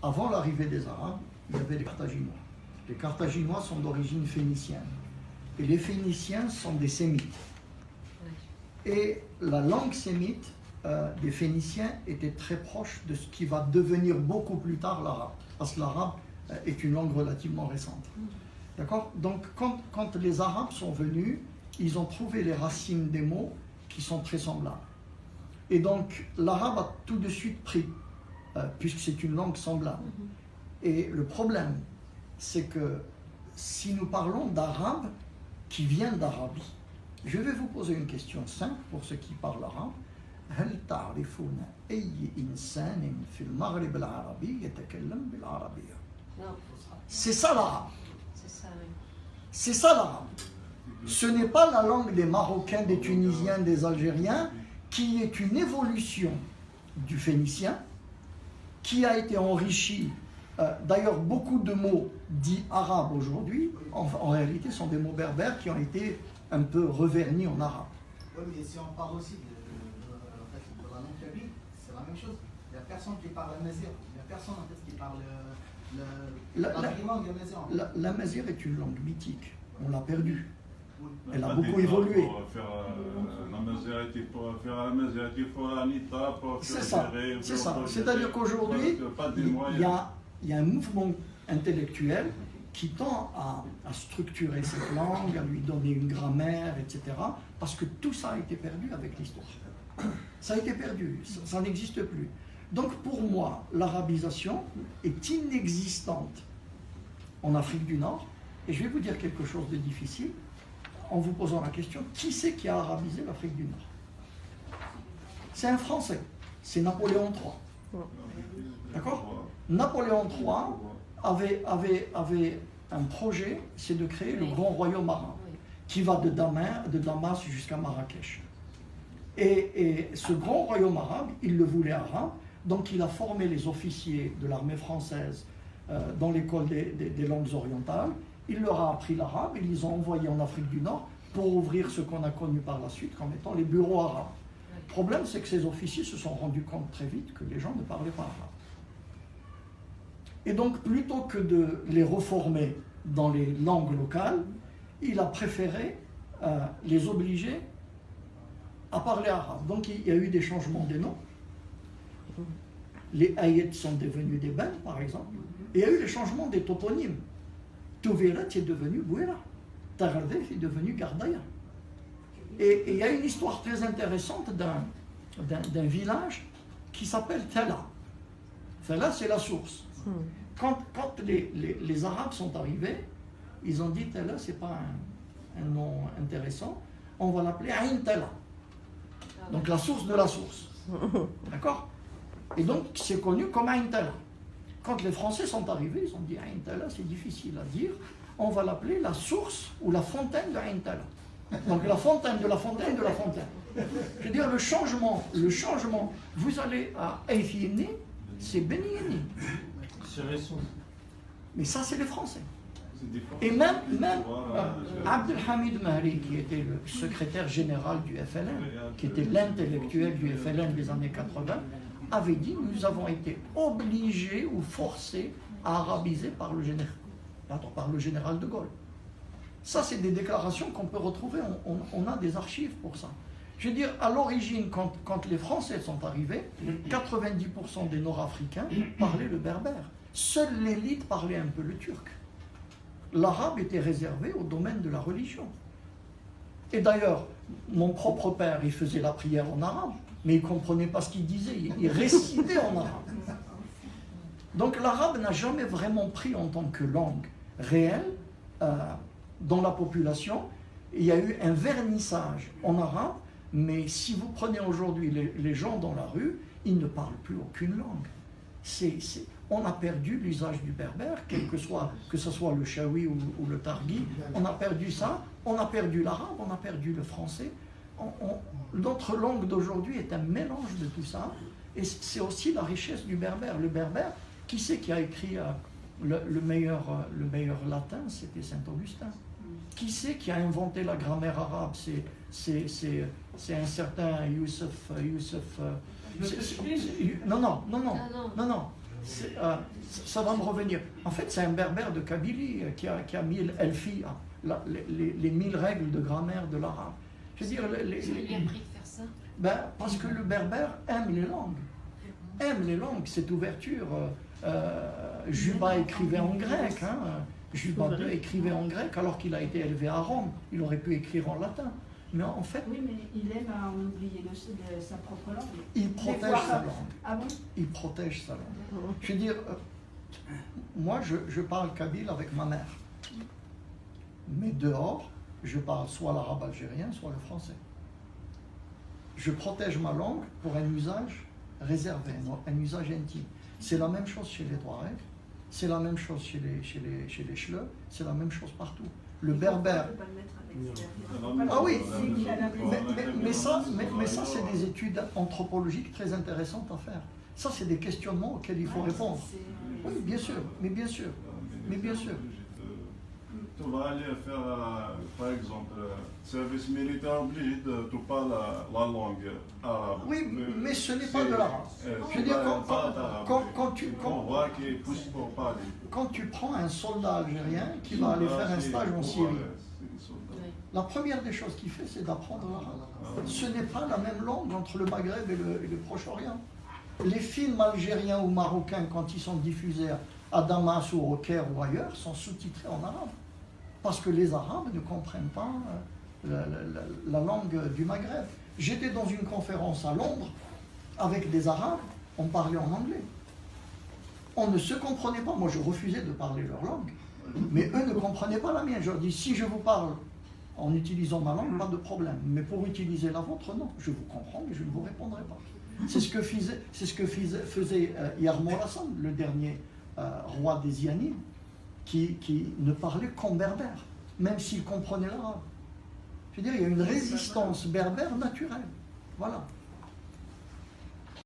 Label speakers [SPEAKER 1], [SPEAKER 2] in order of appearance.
[SPEAKER 1] avant l'arrivée des Arabes, il y avait les Carthaginois. Les Carthaginois sont d'origine phénicienne. Et les Phéniciens sont des Sémites. Et la langue sémite des Phéniciens était très proche de ce qui va devenir beaucoup plus tard l'arabe. Parce que l'arabe est une langue relativement récente. D'accord? Donc, quand les Arabes sont venus, ils ont trouvé les racines des mots qui sont très semblables. Et donc, l'arabe a tout de suite pris, puisque c'est une langue semblable. Et le problème, c'est que si nous parlons d'arabe qui vient d'Arabie, je vais vous poser une question simple pour ceux qui parlent arabe. هل تعرفون أي إنسان في المغرب العربي يتكلم بالعربية؟ C'est ça l'arabe. C'est ça l'arabe. Ce n'est pas la langue des Marocains, des Tunisiens, des Algériens, qui est une évolution du phénicien, qui a été enrichie. D'ailleurs, beaucoup de mots dits arabes aujourd'hui, en réalité, sont des mots berbères qui ont été un peu revernis en arabe.
[SPEAKER 2] Oui, mais si on parle aussi de la langue kabyle, c'est la même chose. Il n'y a personne qui parle amazigh. Il n'y a personne en fait qui parle
[SPEAKER 1] la mazir est une langue mythique. On l'a perdue. Elle a beaucoup évolué. C'est ça. C'est ça. C'est-à-dire qu'aujourd'hui, il y a un mouvement intellectuel qui tend à structurer cette langue, à lui donner une grammaire, etc. Parce que tout ça a été perdu avec l'histoire. Ça a été perdu, ça n'existe plus. Donc pour moi, l'arabisation est inexistante en Afrique du Nord. Et je vais vous dire quelque chose de difficile en vous posant la question, qui c'est qui a arabisé l'Afrique du Nord? C'est un Français, c'est Napoléon III. D'accord? Napoléon III avait un projet, c'est de créer le grand royaume arabe, qui va de Damas jusqu'à Marrakech. Et ce grand royaume arabe, il le voulait arabe, donc il a formé les officiers de l'armée française dans l'école des langues orientales, il leur a appris l'arabe, ils les ont envoyés en Afrique du Nord pour ouvrir ce qu'on a connu par la suite comme étant les bureaux arabes. Le problème, c'est que ces officiers se sont rendus compte très vite que les gens ne parlaient pas arabe. Et donc, plutôt que de les reformer dans les langues locales, il a préféré les obliger à parler arabe. Donc, il y a eu des changements des noms. Les Ayed sont devenus des Ben, par exemple. Et il y a eu les changements des toponymes. Touvérat est devenu Bouéra. Taghardef est devenu Gardaya. Et il y a une histoire très intéressante d'un village qui s'appelle Tala. Tala, c'est la source. Quand les Arabes sont arrivés, ils ont dit Tala, c'est pas un nom intéressant, on va l'appeler Ain Tala. Donc la source de la source. D'accord? Et donc c'est connu comme Ain Tala. Quand les Français sont arrivés, ils ont dit Ain Tala, c'est difficile à dire, on va l'appeler la source ou la fontaine de Ain Tala. Donc la fontaine de la fontaine de la fontaine. Je veux dire, le changement, vous allez à Aïfieni, c'est Benieni. Mais ça, c'est les Français. Et même Abdelhamid Mahri, qui était le secrétaire général du FLN, qui était l'intellectuel du FLN des années 80, avait dit « Nous avons été obligés ou forcés à arabiser par le général de Gaulle ». Ça, c'est des déclarations qu'on peut retrouver, on a des archives pour ça. Je veux dire, à l'origine, quand les Français sont arrivés, 90% des Nord-Africains parlaient le berbère. Seule l'élite parlait un peu le turc. L'arabe était réservé au domaine de la religion. Et d'ailleurs, mon propre père, il faisait la prière en arabe, mais il ne comprenait pas ce qu'il disait, il récitait en arabe. Donc l'arabe n'a jamais vraiment pris en tant que langue réelle dans la population. Il y a eu un vernissage en arabe, mais si vous prenez aujourd'hui les gens dans la rue, ils ne parlent plus aucune langue. On a perdu l'usage du berbère, que ce soit le chaoui ou le targhi, on a perdu ça, on a perdu l'arabe, on a perdu le français. Notre langue d'aujourd'hui est un mélange de tout ça, et c'est aussi la richesse du berbère. Le berbère, qui c'est qui a écrit le meilleur latin? C'était Saint-Augustin. Qui c'est qui a inventé la grammaire arabe? C'est un certain Youssef. Non. Ça va me revenir. En fait, c'est un berbère de Kabylie qui a mis l'elfi, les 1000 règles de grammaire de l'arabe. Je veux dire,
[SPEAKER 3] Tu lui as appris de faire ça?
[SPEAKER 1] Ben, parce que le berbère aime les langues. Aime les langues, cette ouverture. Juba écrivait en grec. Hein. Juba II écrivait en grec alors qu'il a été élevé à Rome. Il aurait pu écrire en latin. Mais en fait,
[SPEAKER 4] oui, mais il aime à en oublier sa propre langue.
[SPEAKER 1] Il protège sa langue.
[SPEAKER 4] Ah bon?
[SPEAKER 1] Il protège sa langue. Je veux dire, moi, je parle kabyle avec ma mère. Mais dehors, je parle soit l'arabe algérien, soit le français. Je protège ma langue pour un usage réservé, un usage intime. C'est la même chose chez les Touaregs, c'est la même chose chez les Chleux, c'est la même chose partout. Le berbère. Ah oui, mais ça c'est des études anthropologiques très intéressantes à faire. Ça, c'est des questionnements auxquels il faut répondre. Oui, bien sûr, mais bien sûr. Mais bien sûr.
[SPEAKER 5] Tu vas aller faire, par exemple, service militaire obligé, tu parles la langue arabe.
[SPEAKER 1] Oui, mais ce n'est pas de l'arabe. Je veux dire, quand tu prends un soldat algérien qui va aller faire un stage en Syrie, la première des choses qu'il fait, c'est d'apprendre l'arabe. Ce n'est pas la même langue entre le Maghreb et le Proche-Orient. Les films algériens ou marocains, quand ils sont diffusés à Damas ou au Caire ou ailleurs, sont sous-titrés en arabe. Parce que les Arabes ne comprennent pas la langue du Maghreb. J'étais dans une conférence à Londres avec des Arabes, on parlait en anglais. On ne se comprenait pas. Moi, je refusais de parler leur langue. Mais eux ne comprenaient pas la mienne. Je leur dis, si je vous parle en utilisant ma langue, pas de problème. Mais pour utiliser la vôtre, non. Je vous comprends, mais je ne vous répondrai pas. C'est ce que faisait Yarmour Hassan, le dernier roi des Ianides, qui ne parlait qu'en berbère, même s'il comprenait l'arabe. Je veux dire, il y a une résistance berbère naturelle. Voilà.